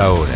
Ahora.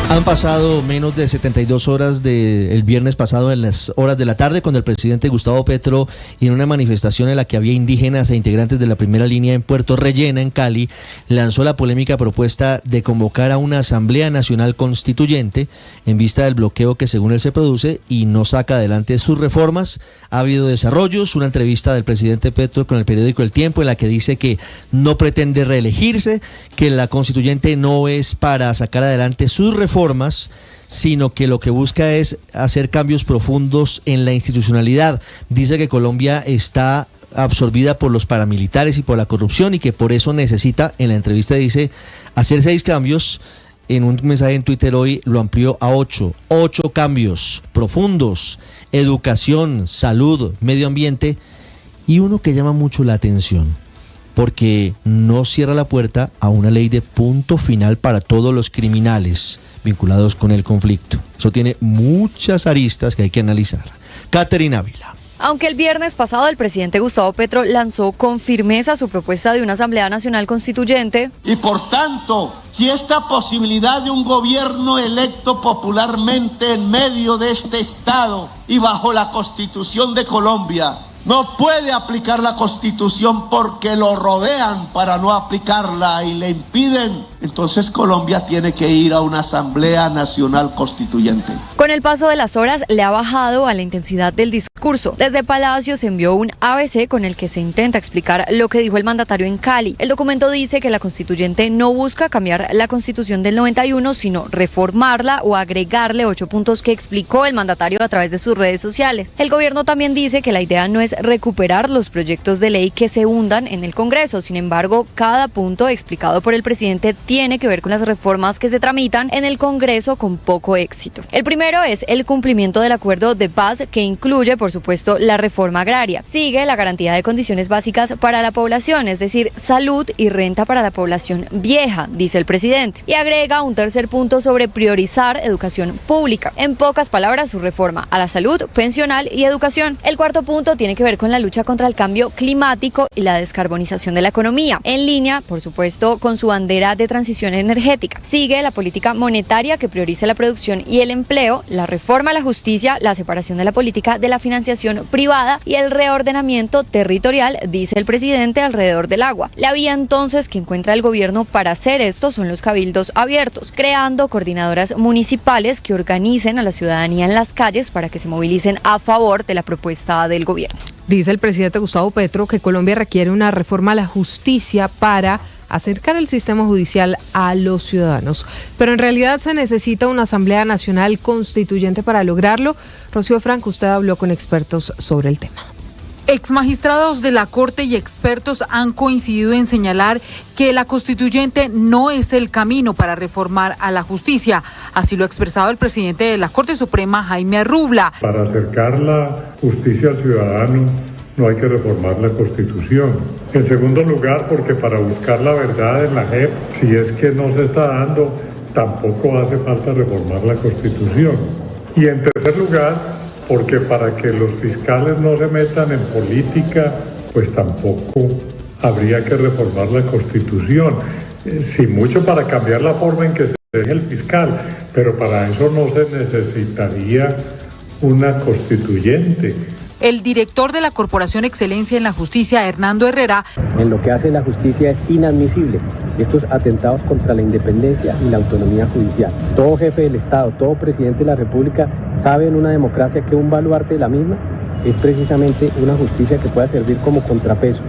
Han pasado menos de 72 horas del viernes pasado en las horas de la tarde cuando el presidente Gustavo Petro, en una manifestación en la que había indígenas e integrantes de la primera línea en Puerto Rellena, en Cali, lanzó la polémica propuesta de convocar a una Asamblea Nacional Constituyente en vista del bloqueo que según él se produce y no saca adelante sus reformas. Ha habido desarrollos, una entrevista del presidente Petro con el periódico El Tiempo en la que dice que no pretende reelegirse, que la constituyente no es para sacar adelante sus reformas, sino que lo que busca es hacer cambios profundos en la institucionalidad. Dice que Colombia está absorbida por los paramilitares y por la corrupción y que por eso necesita, en la entrevista dice, hacer 6 cambios. En un mensaje en Twitter hoy lo amplió a 8 cambios profundos: educación, salud, medio ambiente, y uno que llama mucho la atención, porque no cierra la puerta a una ley de punto final para todos los criminales vinculados con el conflicto. Eso tiene muchas aristas que hay que analizar. Caterina Ávila. Aunque el viernes pasado el presidente Gustavo Petro lanzó con firmeza su propuesta de una Asamblea Nacional Constituyente. Y por tanto, si esta posibilidad de un gobierno electo popularmente en medio de este Estado y bajo la Constitución de Colombia no puede aplicar la Constitución porque lo rodean para no aplicarla y le impiden, entonces Colombia tiene que ir a una Asamblea Nacional Constituyente. Con el paso de las horas le ha bajado a la intensidad del discurso. Desde Palacio se envió un ABC con el que se intenta explicar lo que dijo el mandatario en Cali. El documento dice que la constituyente no busca cambiar la Constitución del 91, sino reformarla o agregarle 8 puntos que explicó el mandatario a través de sus redes sociales. El gobierno también dice que la idea no es recuperar los proyectos de ley que se hundan en el Congreso. Sin embargo, cada punto explicado por el presidente tiene que ver con las reformas que se tramitan en el Congreso con poco éxito. El primero es el cumplimiento del acuerdo de paz, que incluye, por supuesto, la reforma agraria. Sigue la garantía de condiciones básicas para la población, es decir, salud y renta para la población vieja, dice el presidente. Y agrega un tercer punto sobre priorizar educación pública. En pocas palabras, su reforma a la salud, pensional y educación. El cuarto punto tiene que ver con la lucha contra el cambio climático y la descarbonización de la economía, en línea, por supuesto, con su bandera de transición energética. Sigue la política monetaria que priorice la producción y el empleo, la reforma a la justicia, la separación de la política de la financiación privada y el reordenamiento territorial, dice el presidente, alrededor del agua. La vía entonces que encuentra el gobierno para hacer esto son los cabildos abiertos, creando coordinadoras municipales que organicen a la ciudadanía en las calles para que se movilicen a favor de la propuesta del gobierno. Dice el presidente Gustavo Petro que Colombia requiere una reforma a la justicia para acercar el sistema judicial a los ciudadanos. Pero en realidad se necesita una Asamblea Nacional Constituyente para lograrlo. Rocío Franco, usted habló con expertos sobre el tema. Exmagistrados de la Corte y expertos han coincidido en señalar que la constituyente no es el camino para reformar a la justicia. Así lo ha expresado el presidente de la Corte Suprema, Jaime Arrubla. Para acercar la justicia al ciudadano no hay que reformar la Constitución. En segundo lugar, porque para buscar la verdad en la JEP, si es que no se está dando, tampoco hace falta reformar la Constitución. Y en tercer lugar, porque para que los fiscales no se metan en política, pues tampoco habría que reformar la Constitución. Sí, mucho para cambiar la forma en que se elige el fiscal, pero para eso no se necesitaría una constituyente. El director de la Corporación Excelencia en la Justicia, Hernando Herrera. En lo que hace la justicia es inadmisible estos atentados contra la independencia y la autonomía judicial. Todo jefe del Estado, todo presidente de la República sabe en una democracia que un baluarte de la misma es precisamente una justicia que pueda servir como contrapeso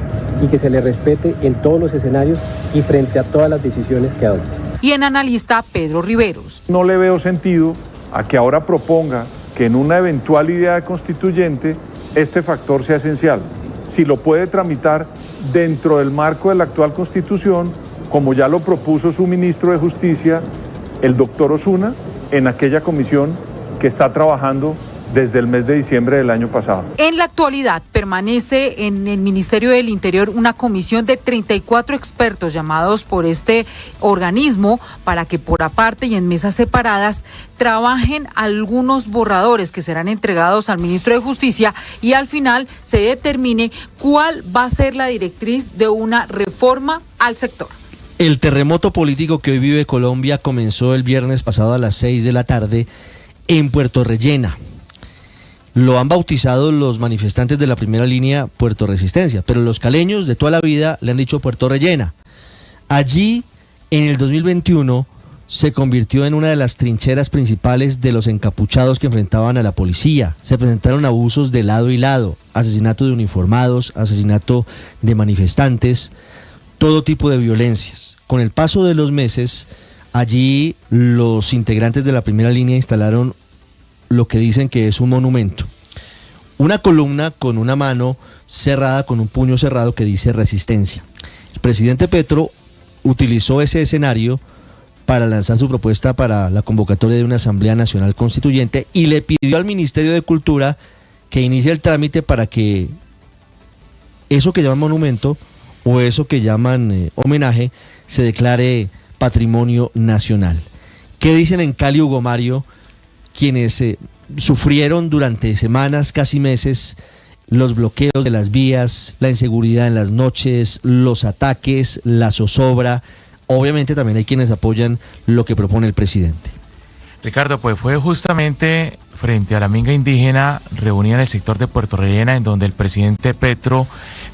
y que se le respete en todos los escenarios y frente a todas las decisiones que adopte. Y en analista Pedro Riveros. No le veo sentido a que ahora proponga que en una eventual idea constituyente este factor sea esencial. Si lo puede tramitar dentro del marco de la actual Constitución, como ya lo propuso su ministro de Justicia, el doctor Osuna, en aquella comisión que está trabajando desde el mes de diciembre del año pasado. En la actualidad permanece en el Ministerio del Interior una comisión de 34 expertos llamados por este organismo para que por aparte y en mesas separadas trabajen algunos borradores que serán entregados al ministro de Justicia y al final se determine cuál va a ser la directriz de una reforma al sector. El terremoto político que hoy vive Colombia comenzó el viernes pasado a las 6 de la tarde en Puerto Rellena. Lo han bautizado los manifestantes de la primera línea Puerto Resistencia, pero los caleños de toda la vida le han dicho Puerto Rellena. Allí, en el 2021, se convirtió en una de las trincheras principales de los encapuchados que enfrentaban a la policía. Se presentaron abusos de lado y lado, asesinato de uniformados, asesinato de manifestantes, todo tipo de violencias. Con el paso de los meses, allí los integrantes de la primera línea instalaron lo que dicen que es un monumento. Una columna con una mano cerrada, con un puño cerrado que dice resistencia. El presidente Petro utilizó ese escenario para lanzar su propuesta para la convocatoria de una Asamblea Nacional Constituyente y le pidió al Ministerio de Cultura que inicie el trámite para que eso que llaman monumento o eso que llaman homenaje se declare patrimonio nacional. ¿Qué dicen en Cali, Hugo Mario, quienes sufrieron durante semanas, casi meses, los bloqueos de las vías, la inseguridad en las noches, los ataques, la zozobra? Obviamente también hay quienes apoyan lo que propone el presidente. Ricardo, pues fue justamente frente a la minga indígena reunida en el sector de Puerto Rellena, en donde el presidente Petro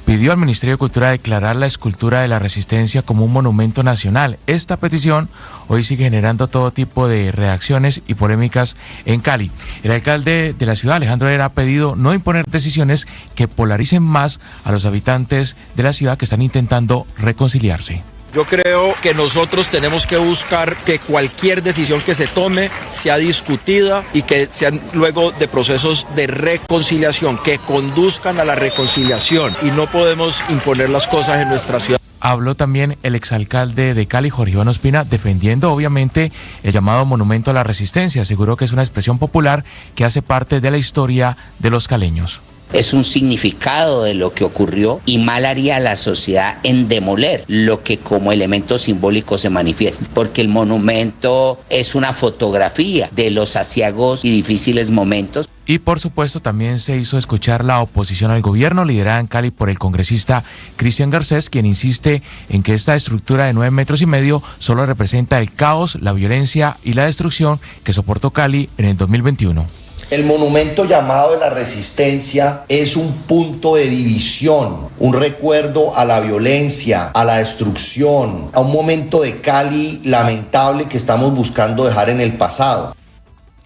pidió al Ministerio de Cultura declarar la escultura de la Resistencia como un monumento nacional. Esta petición hoy sigue generando todo tipo de reacciones y polémicas en Cali. El alcalde de la ciudad, Alejandro Herrera, ha pedido no imponer decisiones que polaricen más a los habitantes de la ciudad que están intentando reconciliarse. Yo creo que nosotros tenemos que buscar que cualquier decisión que se tome sea discutida y que sean luego de procesos de reconciliación, que conduzcan a la reconciliación, y no podemos imponer las cosas en nuestra ciudad. Habló también el exalcalde de Cali, Jorge Iván Ospina, defendiendo obviamente el llamado Monumento a la Resistencia. Aseguró que es una expresión popular que hace parte de la historia de los caleños. Es un significado de lo que ocurrió y mal haría la sociedad en demoler lo que como elemento simbólico se manifiesta, porque el monumento es una fotografía de los aciagos y difíciles momentos. Y por supuesto también se hizo escuchar la oposición al gobierno, liderada en Cali por el congresista Cristian Garcés, quien insiste en que esta estructura de 9,5 metros solo representa el caos, la violencia y la destrucción que soportó Cali en el 2021. El monumento llamado de la Resistencia es un punto de división, un recuerdo a la violencia, a la destrucción, a un momento de Cali lamentable que estamos buscando dejar en el pasado.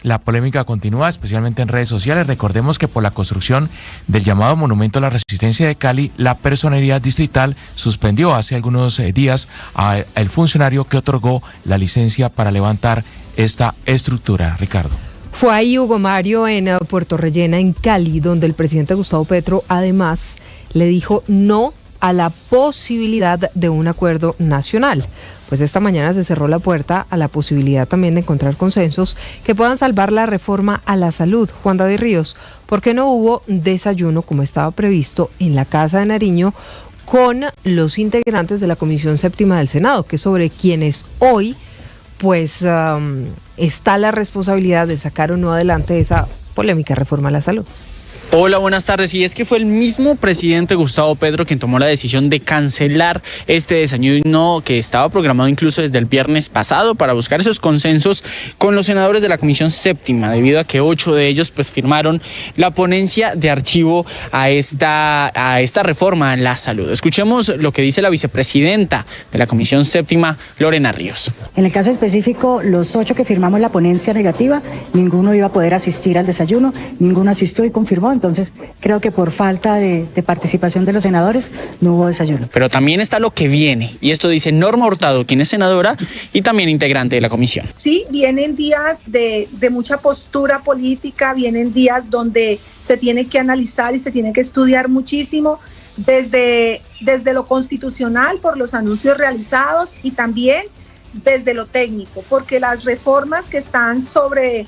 La polémica continúa, especialmente en redes sociales. Recordemos que por la construcción del llamado Monumento a la Resistencia de Cali, la Personería Distrital suspendió hace algunos días al funcionario que otorgó la licencia para levantar esta estructura. Ricardo. Fue ahí, Hugo Mario, en Puerto Rellena, en Cali, donde el presidente Gustavo Petro además le dijo no a la posibilidad de un acuerdo nacional. Pues esta mañana se cerró la puerta a la posibilidad también de encontrar consensos que puedan salvar la reforma a la salud. Juan David Ríos, ¿por qué no hubo desayuno como estaba previsto en la Casa de Nariño con los integrantes de la Comisión Séptima del Senado, que es sobre quienes hoy pues está la responsabilidad de sacar o no adelante esa polémica reforma a la salud? Hola, buenas tardes. Y es que fue el mismo presidente Gustavo Petro quien tomó la decisión de cancelar este desayuno que estaba programado incluso desde el viernes pasado para buscar esos consensos con los senadores de la Comisión Séptima, debido a que 8 de ellos pues firmaron la ponencia de archivo a esta reforma en la salud. Escuchemos lo que dice la vicepresidenta de la Comisión Séptima, Lorena Ríos. En el caso específico, los 8 que firmamos la ponencia negativa, ninguno iba a poder asistir al desayuno, ninguno asistió y confirmó. Entonces, creo que por falta de participación de los senadores no hubo desayuno. Pero también está lo que viene, y esto dice Norma Hurtado, quien es senadora y también integrante de la comisión. Sí, vienen días de mucha postura política, vienen días donde se tiene que analizar y se tiene que estudiar muchísimo desde lo constitucional por los anuncios realizados y también desde lo técnico, porque las reformas que están sobre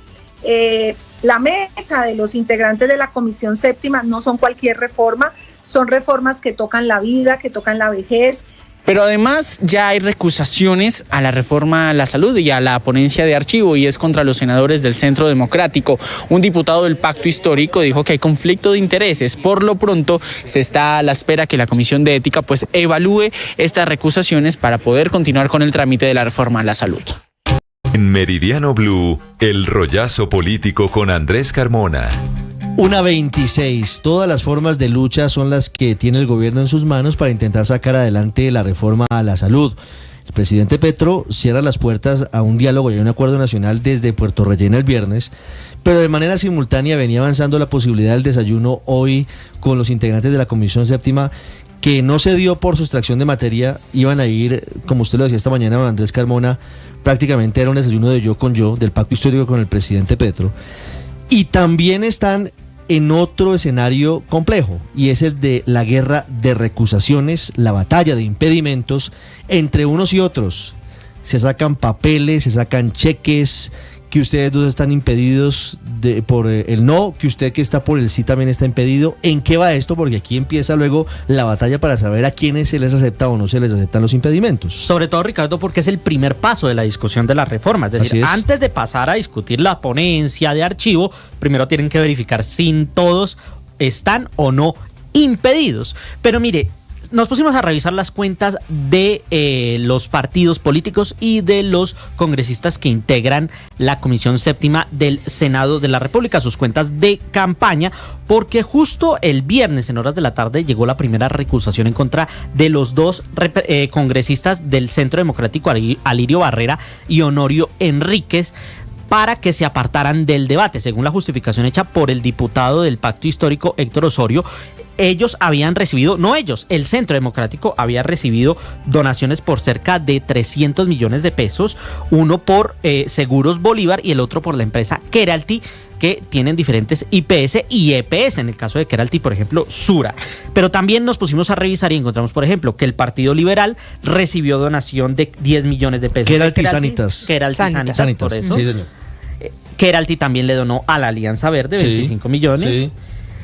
la mesa de los integrantes de la Comisión Séptima no son cualquier reforma, son reformas que tocan la vida, que tocan la vejez, Pero además ya hay recusaciones a la reforma a la salud y a la ponencia de archivo, y es contra los senadores del Centro Democrático. Un diputado del Pacto Histórico dijo que hay conflicto de intereses. Por lo pronto se está a la espera que la Comisión de Ética pues evalúe estas recusaciones para poder continuar con el trámite de la reforma a la salud. En Meridiano Blue, el rollazo político con Andrés Carmona. 1:26. Todas las formas de lucha son las que tiene el gobierno en sus manos para intentar sacar adelante la reforma a la salud. El presidente Petro cierra las puertas a un diálogo y a un acuerdo nacional desde Puerto Rellena el viernes, pero de manera simultánea venía avanzando la posibilidad del desayuno hoy con los integrantes de la Comisión Séptima, que no se dio por sustracción de materia. Iban a ir, como usted lo decía esta mañana, don Andrés Carmona, prácticamente era un desayuno de yo con yo, del Pacto Histórico con el presidente Petro. Y también están en otro escenario complejo, y es el de la guerra de recusaciones, la batalla de impedimentos entre unos y otros. Se sacan papeles, se sacan cheques, que ustedes dos están impedidos por el no, que usted que está por el sí también está impedido. ¿En qué va esto? Porque aquí empieza luego la batalla para saber a quiénes se les acepta o no se les aceptan los impedimentos. Sobre todo, Ricardo, porque es el primer paso de la discusión de la reforma. Es decir, antes de pasar a discutir la ponencia de archivo, primero tienen que verificar si todos están o no impedidos. Pero mire, nos pusimos a revisar las cuentas de los partidos políticos y de los congresistas que integran la Comisión Séptima del Senado de la República, sus cuentas de campaña, porque justo el viernes en horas de la tarde llegó la primera recusación en contra de los dos congresistas del Centro Democrático, Alirio Barrera y Honorio Enríquez, para que se apartaran del debate. Según la justificación hecha por el diputado del Pacto Histórico, Héctor Osorio, ellos habían recibido, no ellos, el Centro Democrático había recibido donaciones por cerca de 300 millones de pesos, uno por Seguros Bolívar y el otro por la empresa Keralty, que tienen diferentes IPS y EPS, en el caso de Keralty, por ejemplo, Sura. Pero también nos pusimos a revisar y encontramos, por ejemplo, que el Partido Liberal recibió donación de 10 millones de pesos. Keralty Sanitas. Keralty Sanitas, por eso. Sí, señor. Keralty también le donó a la Alianza Verde 25 millones. Sí.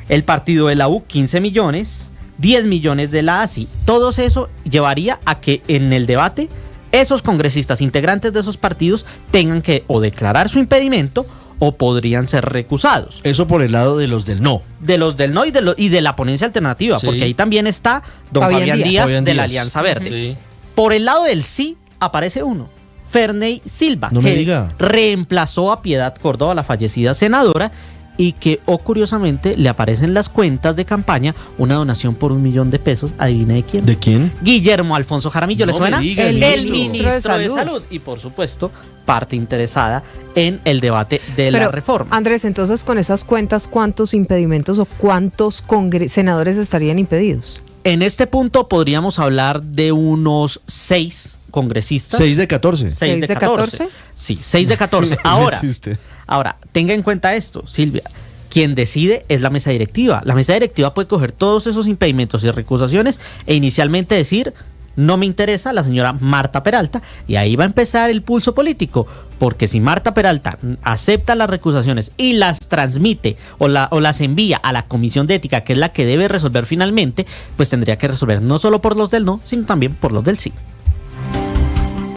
El partido de la U, 15 millones, 10 millones de la ASI. Todo eso llevaría a que en el debate esos congresistas integrantes de esos partidos tengan que o declarar su impedimento o podrían ser recusados. Eso por el lado de los del no. De los del no y de la ponencia alternativa, porque ahí también está don Fabián Díaz de la Alianza Verde. Sí. Por el lado del sí aparece uno, Ferney Silva, que reemplazó a Piedad Córdoba, la fallecida senadora, y que, curiosamente, le aparecen en las cuentas de campaña una donación por 1 millón de pesos. ¿Adivina de quién? ¿De quién? Guillermo Alfonso Jaramillo. ¿Le suena? El ministro de Salud. Y, por supuesto, parte interesada en el debate de la reforma. Andrés, entonces, con esas cuentas, ¿cuántos impedimentos o cuántos senadores estarían impedidos? En este punto podríamos hablar de unos 6 congresistas. 6 de 14. 6 de 14. Sí, 6 de 14. Ahora, tenga en cuenta esto, Silvia. Quien decide es la mesa directiva. La mesa directiva puede coger todos esos impedimentos y recusaciones e inicialmente decir: no me interesa la señora Marta Peralta, y ahí va a empezar el pulso político, porque si Marta Peralta acepta las recusaciones y las transmite o las envía a la Comisión de Ética, que es la que debe resolver finalmente, pues tendría que resolver no solo por los del no, sino también por los del sí.